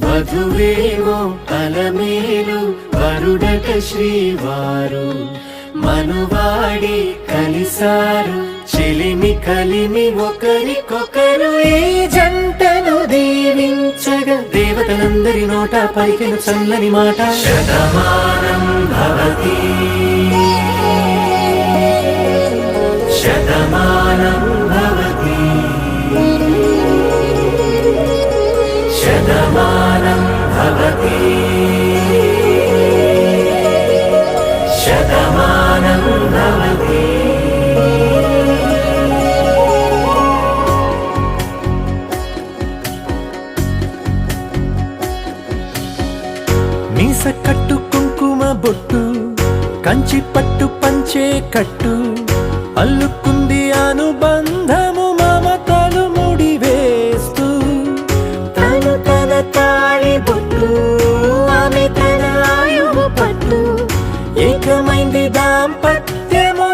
వధువేమో అలమేలు వరుడట శ్రీవారు మనువాడి కలిసారు చెలిమి కలిమి ఒకరికొకరు ఈ జంటను దీవించగా దేవతలందరి నోట పలికిన చల్లని మాట శతమానం భవతి శతమానం భవతి శతమానం భవతి శతమానం భవతి. మీస కట్టు కుంకుమ బొట్టు కంచి పట్టు పంచే కట్టు అల్లుకుంది అనుబంధము మమతలు ముడివేస్తూ తను తన తాళి బొట్టు ఆమె తన ఆయువు పట్టు ఏకమైంది దాంపత్యము